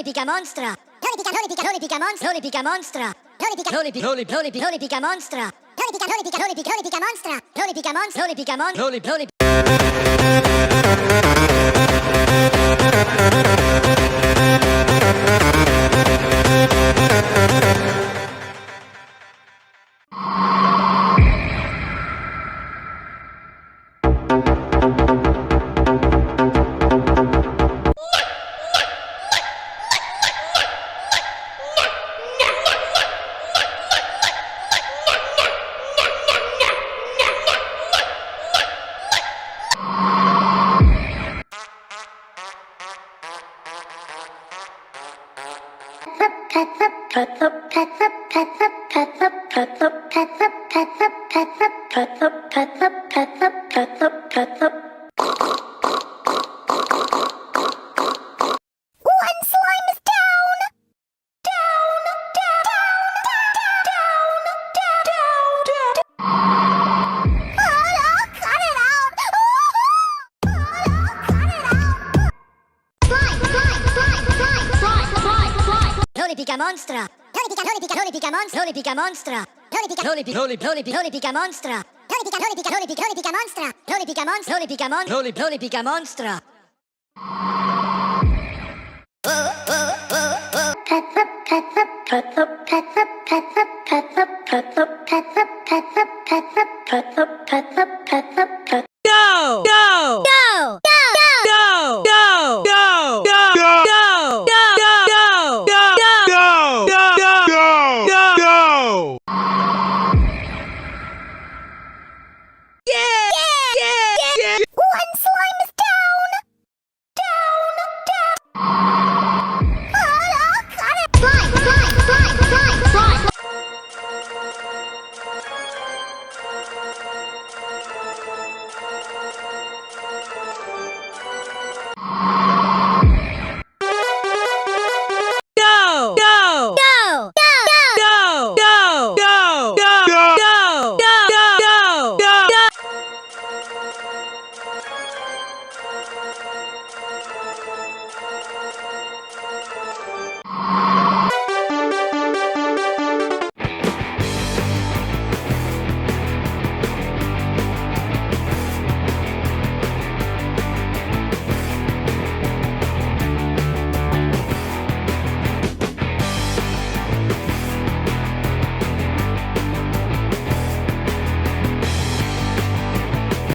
pica monstra. Loli pica monstra. Loli pica monstra. Loli pica monstra. Loli pica monstra. Loli pica monstra. Loli pica monstra. Loli. Pica monstra. Loli pica monstra. Loli pica monstra. Loli pica monstra. Loli pica monstra. Loli pica monstra. Loli pica monstra.